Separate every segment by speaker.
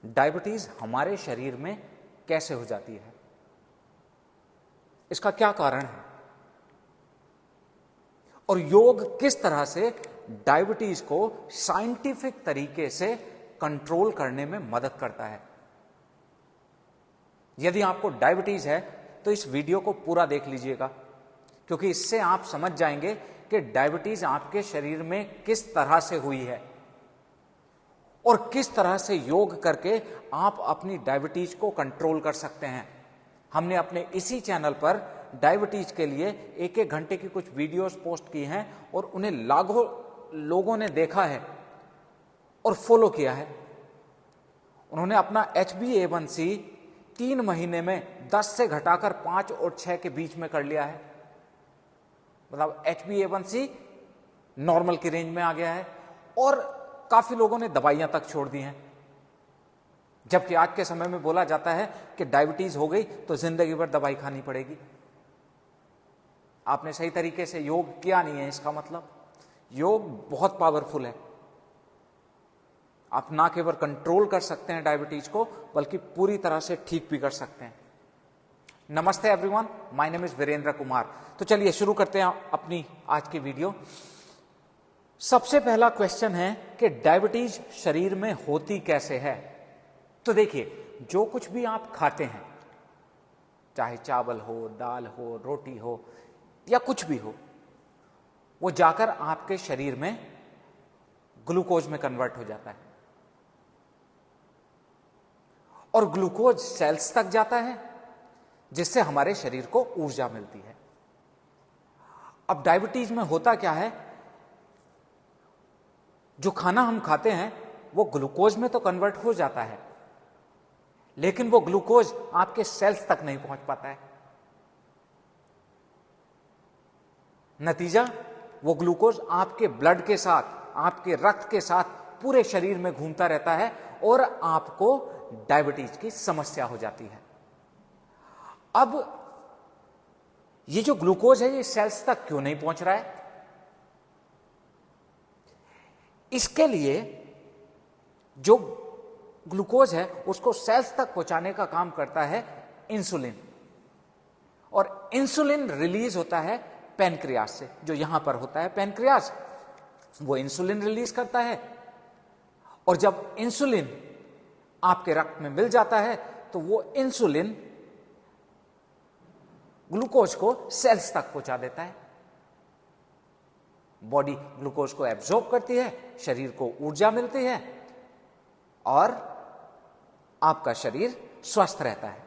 Speaker 1: Diabetes हमारे शरीर में कैसे हो जाती है, इसका क्या कारण है और योग किस तरह से डायबिटीज को साइंटिफिक तरीके से कंट्रोल करने में मदद करता है। यदि आपको डायबिटीज है तो इस वीडियो को पूरा देख लीजिएगा, क्योंकि इससे आप समझ जाएंगे कि डायबिटीज आपके शरीर में किस तरह से हुई है और किस तरह से योग करके आप अपनी डायबिटीज को कंट्रोल कर सकते हैं। हमने अपने इसी चैनल पर डायबिटीज के लिए एक एक घंटे की कुछ वीडियोस पोस्ट की हैं और उन्हें लाखों लोगों ने देखा है और फॉलो किया है। उन्होंने अपना HbA1c 3 महीने में 10 से घटाकर 5 और 6 के बीच में कर लिया है। मतलब HbA1c नॉर्मल की रेंज में आ गया है और काफी लोगों ने दवाइयां तक छोड़ दी हैं। जबकि आज के समय में बोला जाता है कि डायबिटीज हो गई तो जिंदगी भर दवाई खानी पड़ेगी। आपने सही तरीके से योग किया नहीं है, इसका मतलब योग बहुत पावरफुल है। आप ना केवल कंट्रोल कर सकते हैं डायबिटीज को, बल्कि पूरी तरह से ठीक भी कर सकते हैं। नमस्ते everyone, my name is Virendra Kumar. तो चलिए शुरू करते हैं अपनी आज की वीडियो। सबसे पहला क्वेश्चन है कि डायबिटीज शरीर में होती कैसे है। तो देखिए, जो कुछ भी आप खाते हैं, चाहे चावल हो, दाल हो, रोटी हो या कुछ भी हो, वो जाकर आपके शरीर में ग्लूकोज में कन्वर्ट हो जाता है और ग्लूकोज सेल्स तक जाता है, जिससे हमारे शरीर को ऊर्जा मिलती है। अब डायबिटीज में होता क्या है, जो खाना हम खाते हैं वो ग्लूकोज में तो कन्वर्ट हो जाता है, लेकिन वो ग्लूकोज आपके सेल्स तक नहीं पहुंच पाता है। नतीजा, वो ग्लूकोज आपके ब्लड के साथ, आपके रक्त के साथ पूरे शरीर में घूमता रहता है और आपको डायबिटीज की समस्या हो जाती है। अब ये जो ग्लूकोज है ये सेल्स तक क्यों नहीं पहुंच रहा है? इसके लिए जो ग्लूकोज है उसको सेल्स तक पहुंचाने का काम करता है इंसुलिन, और इंसुलिन रिलीज होता है पैनक्रियास से। जो यहां पर होता है पैनक्रियास, वो इंसुलिन रिलीज करता है, और जब इंसुलिन आपके रक्त में मिल जाता है तो वो इंसुलिन ग्लूकोज को सेल्स तक पहुंचा देता है। बॉडी ग्लूकोज को एब्जॉर्ब करती है, शरीर को ऊर्जा मिलती है और आपका शरीर स्वस्थ रहता है।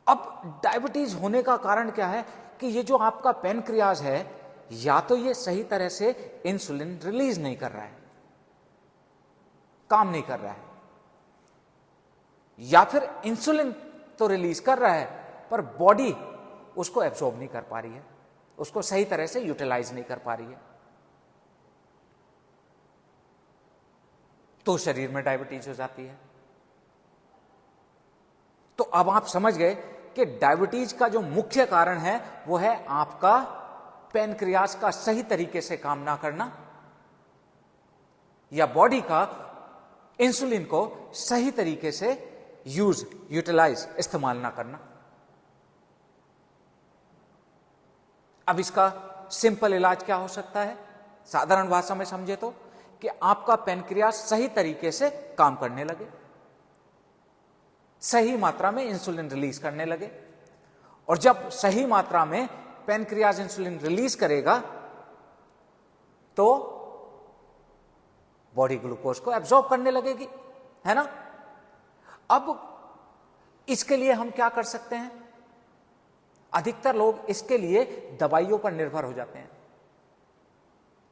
Speaker 1: अब डायबिटीज होने का कारण क्या है कि ये जो आपका पैनक्रियाज है, या तो ये सही तरह से इंसुलिन रिलीज नहीं कर रहा है, काम नहीं कर रहा है, या फिर इंसुलिन तो रिलीज कर रहा है पर बॉडी उसको एब्सॉर्ब नहीं कर पा रही है, उसको सही तरह से यूटिलाइज नहीं कर पा रही है। तो शरीर में डायबिटीज हो जाती है। तो अब आप समझ गए कि डायबिटीज का जो मुख्य कारण है वो है आपका पैनक्रियास का सही तरीके से काम ना करना, या बॉडी का इंसुलिन को सही तरीके से यूटिलाइज, इस्तेमाल ना करना। अब इसका सिंपल इलाज क्या हो सकता है, साधारण भाषा में समझे तो, कि आपका पैनक्रियास सही तरीके से काम करने लगे, सही मात्रा में इंसुलिन रिलीज करने लगे, और जब सही मात्रा में पैनक्रियास इंसुलिन रिलीज करेगा तो बॉडी ग्लूकोज को एब्जॉर्ब करने लगेगी, है ना। अब इसके लिए हम क्या कर सकते हैं? अधिकतर लोग इसके लिए दवाइयों पर निर्भर हो जाते हैं,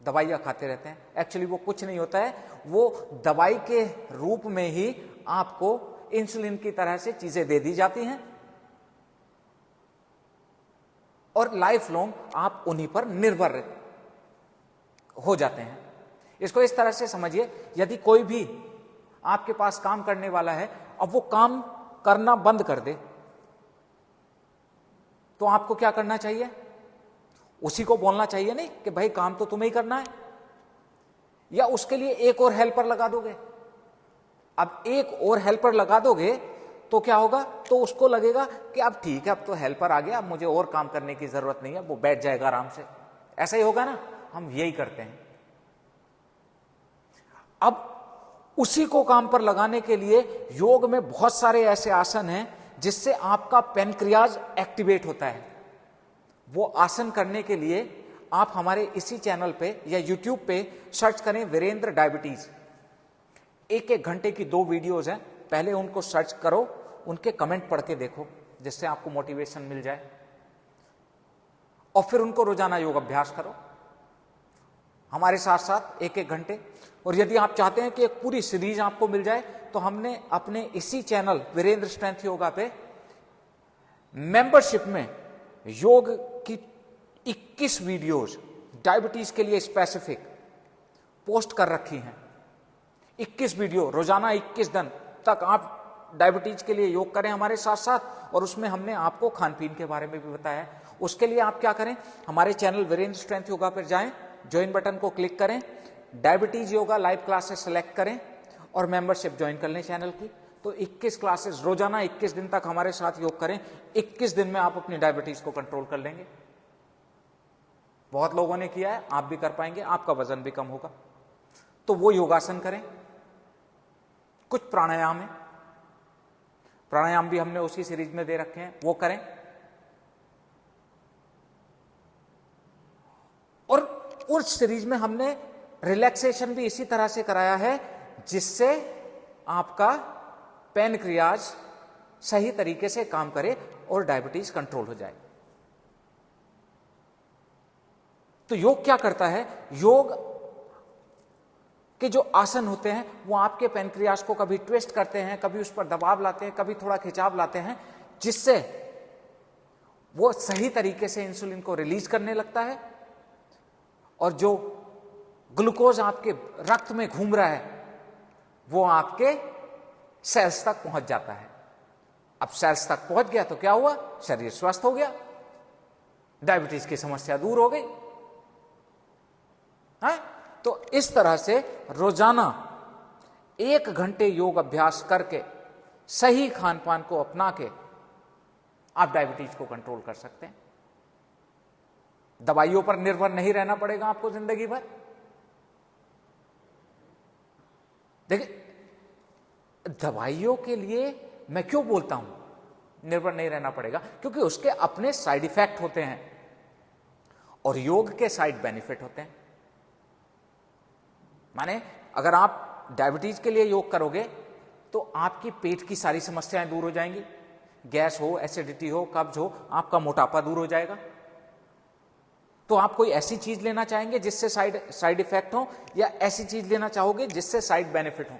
Speaker 1: दवाइयां खाते रहते हैं। एक्चुअली वो कुछ नहीं होता है, वो दवाई के रूप में ही आपको इंसुलिन की तरह से चीजें दे दी जाती हैं और लाइफ लॉन्ग आप उन्हीं पर निर्भर हो जाते हैं। इसको इस तरह से समझिए, यदि कोई भी आपके पास काम करने वाला है, अब वो काम करना बंद कर दे तो आपको क्या करना चाहिए? उसी को बोलना चाहिए नहीं कि भाई काम तो तुम्हें ही करना है, या उसके लिए एक और हेल्पर लगा दोगे? अब एक और हेल्पर लगा दोगे तो क्या होगा, तो उसको लगेगा कि अब ठीक है, अब तो हेल्पर आ गया, अब मुझे और काम करने की जरूरत नहीं है, वो बैठ जाएगा आराम से। ऐसा ही होगा ना, हम यही करते हैं। अब उसी को काम पर लगाने के लिए योग में बहुत सारे ऐसे आसन हैं जिससे आपका पैनक्रियाज एक्टिवेट होता है। वो आसन करने के लिए आप हमारे इसी चैनल पे या यूट्यूब पे सर्च करें वीरेंद्र डायबिटीज। एक एक घंटे की 2 वीडियोस हैं, पहले उनको सर्च करो, उनके कमेंट पढ़ के देखो, जिससे आपको मोटिवेशन मिल जाए, और फिर उनको रोजाना योग अभ्यास करो हमारे साथ साथ एक एक घंटे। और यदि आप चाहते हैं कि एक पूरी सीरीज आपको मिल जाए, तो हमने अपने इसी चैनल वीरेंद्र स्ट्रेंथ योगा पे मेंबरशिप में योग की 21 वीडियोस डायबिटीज के लिए स्पेसिफिक पोस्ट कर रखी हैं। 21 वीडियो रोजाना 21 दिन तक आप डायबिटीज के लिए योग करें हमारे साथ साथ, और उसमें हमने आपको खान पीन के बारे में भी बताया है। उसके लिए आप क्या करें, हमारे चैनल वीरेंद्र स्ट्रेंथ योगा पर जाएं, ज्वाइन बटन को क्लिक करें, diabetes yoga live classes select करें और मेंबरशिप ज्वाइन कर लें चैनल की। तो 21 क्लासेस रोजाना 21 दिन तक हमारे साथ योग करें। 21 दिन में आप अपनी डायबिटीज को कंट्रोल कर लेंगे। बहुत लोगों ने किया है, आप भी कर पाएंगे, आपका वजन भी कम होगा। तो वो योगासन करें। कुछ प्राणायाम है, प्राणायाम भी हमने उसी सीरीज में दे रखे हैं, वो करें। और उस सीरीज में हमने रिलैक्सेशन भी इसी तरह से कराया है जिससे आपका पैनक्रियाज सही तरीके से काम करे और डायबिटीज कंट्रोल हो जाए। तो योग क्या करता है, योग के जो आसन होते हैं वो आपके पैनक्रियाज को कभी ट्विस्ट करते हैं, कभी उस पर दबाव लाते हैं, कभी थोड़ा खिंचाव लाते हैं, जिससे वो सही तरीके से इंसुलिन को रिलीज करने लगता है और जो ग्लूकोज आपके रक्त में घूम रहा है वो आपके सेल्स तक पहुंच जाता है। अब सेल्स तक पहुंच गया तो क्या हुआ, शरीर स्वस्थ हो गया, डायबिटीज की समस्या दूर हो गई है। तो इस तरह से रोजाना 1 घंटे योग अभ्यास करके सही खान पान को अपना के आप डायबिटीज को कंट्रोल कर सकते हैं। दवाइयों पर निर्भर नहीं रहना पड़ेगा आपको जिंदगी भर। देखिए, दवाइयों के लिए मैं क्यों बोलता हूं निर्भर नहीं रहना पड़ेगा, क्योंकि उसके अपने साइड इफेक्ट होते हैं और योग के साइड बेनिफिट होते हैं। माने अगर आप डायबिटीज के लिए योग करोगे तो आपकी पेट की सारी समस्याएं दूर हो जाएंगी, गैस हो, एसिडिटी हो, कब्ज हो, आपका मोटापा दूर हो जाएगा। तो आप कोई ऐसी चीज लेना चाहेंगे जिससे साइड इफेक्ट हो, या ऐसी चीज लेना चाहोगे जिससे साइड बेनिफिट हो?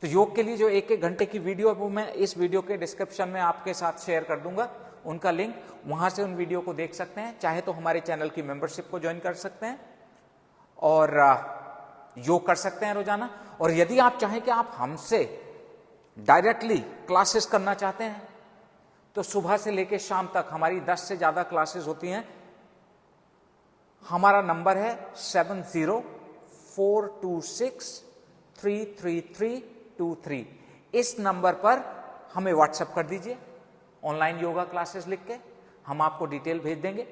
Speaker 1: तो योग के लिए जो 1-1 घंटे की वीडियो है वो मैं इस वीडियो के डिस्क्रिप्शन में आपके साथ शेयर कर दूंगा, उनका लिंक, वहां से उन वीडियो को देख सकते हैं। चाहे तो हमारे चैनल की मेंबरशिप को ज्वाइन कर सकते हैं और योग कर सकते हैं रोजाना। और यदि आप चाहें कि आप हमसे डायरेक्टली क्लासेस करना चाहते हैं तो सुबह से लेकर शाम तक हमारी 10 से ज्यादा क्लासेस होती हैं। हमारा नंबर है 7042633323। इस नंबर पर हमें व्हाट्सएप कर दीजिए ऑनलाइन योगा क्लासेस लिख के, हम आपको डिटेल भेज देंगे।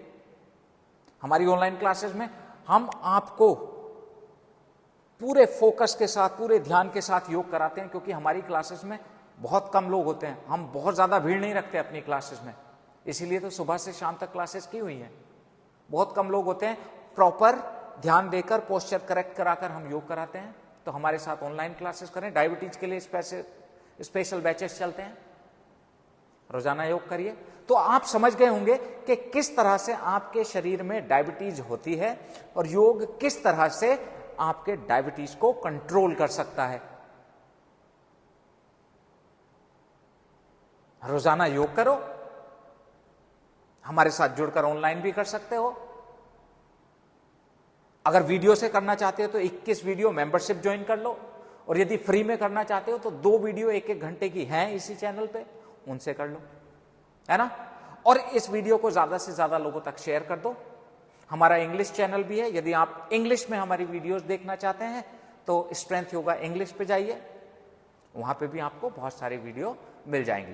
Speaker 1: हमारी ऑनलाइन क्लासेस में हम आपको पूरे फोकस के साथ, पूरे ध्यान के साथ योग कराते हैं, क्योंकि हमारी क्लासेस में बहुत कम लोग होते हैं, हम बहुत ज्यादा भीड़ नहीं रखते अपनी क्लासेस में, इसीलिए तो सुबह से शाम तक क्लासेस की हुई हैं। बहुत कम लोग होते हैं, प्रॉपर ध्यान देकर पोस्चर करेक्ट कराकर हम योग कराते हैं। तो हमारे साथ ऑनलाइन क्लासेस करें। डायबिटीज के लिए स्पेशल बैचेस चलते हैं, रोजाना योग करिए। तो आप समझ गए होंगे कि किस तरह से आपके शरीर में डायबिटीज होती है और योग किस तरह से आपके डायबिटीज को कंट्रोल कर सकता है। रोजाना योग करो, हमारे साथ जुड़कर ऑनलाइन भी कर सकते हो। अगर वीडियो से करना चाहते हो तो 21 वीडियो मेंबरशिप ज्वाइन कर लो, और यदि फ्री में करना चाहते हो तो 2 वीडियो 1-1 घंटे की हैं इसी चैनल पे, उनसे कर लो, है ना। और इस वीडियो को ज्यादा से ज्यादा लोगों तक शेयर कर दो, हमारा इंग्लिश चैनल भी है, यदि आप इंग्लिश में हमारी वीडियोस देखना चाहते हैं तो स्ट्रेंथ योगा इंग्लिश पे जाइए, वहां पे भी आपको बहुत सारी वीडियो मिल जाएंगी।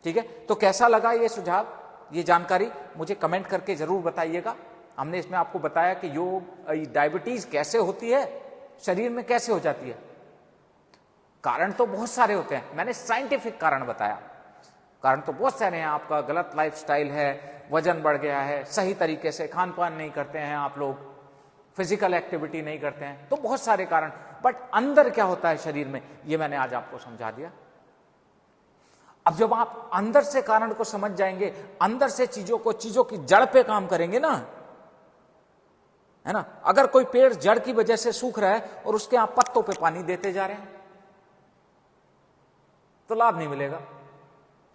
Speaker 1: ठीक है, तो कैसा लगा ये सुझाव, ये जानकारी मुझे कमेंट करके जरूर बताइएगा। हमने इसमें आपको बताया कि योग डायबिटीज कैसे होती है, शरीर में कैसे हो जाती है। कारण तो बहुत सारे होते हैं, मैंने साइंटिफिक कारण बताया। कारण तो बहुत सारे हैं, आपका गलत लाइफस्टाइल है, वजन बढ़ गया है, सही तरीके से खान पान नहीं करते हैं आप लोग, फिजिकल एक्टिविटी नहीं करते हैं, तो बहुत सारे कारण। बट अंदर क्या होता है शरीर में, ये मैंने आज आपको समझा दिया। अब जब आप अंदर से कारण को समझ जाएंगे, अंदर से चीजों की जड़ पे काम करेंगे ना, है ना। अगर कोई पेड़ जड़ की वजह से सूख रहा है और उसके आप पत्तों पे पानी देते जा रहे हैं तो लाभ नहीं मिलेगा।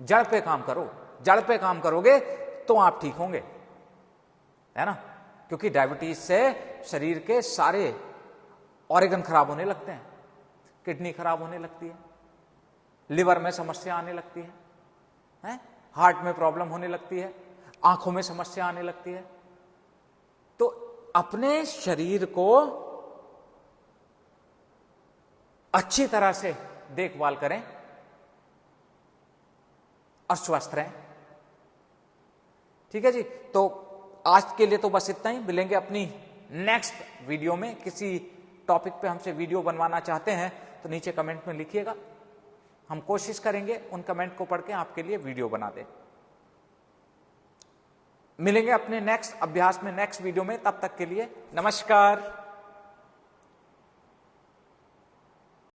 Speaker 1: जड़ पे काम करो, जड़ पे काम करोगे तो आप ठीक होंगे, है ना। क्योंकि डायबिटीज से शरीर के सारे ऑर्गन खराब होने लगते हैं, किडनी खराब होने लगती है, लिवर में समस्या आने लगती है, हार्ट में प्रॉब्लम होने लगती है, आंखों में समस्या आने लगती है। तो अपने शरीर को अच्छी तरह से देखभाल करें और स्वस्थ रहें। ठीक है जी, तो आज के लिए तो बस इतना ही। मिलेंगे अपनी नेक्स्ट वीडियो में। किसी टॉपिक पे हमसे वीडियो बनवाना चाहते हैं तो नीचे कमेंट में लिखिएगा, हम कोशिश करेंगे उन कमेंट को पढ़ के आपके लिए वीडियो बना दें। मिलेंगे अपने नेक्स्ट अभ्यास में, नेक्स्ट वीडियो में। तब तक के लिए नमस्कार।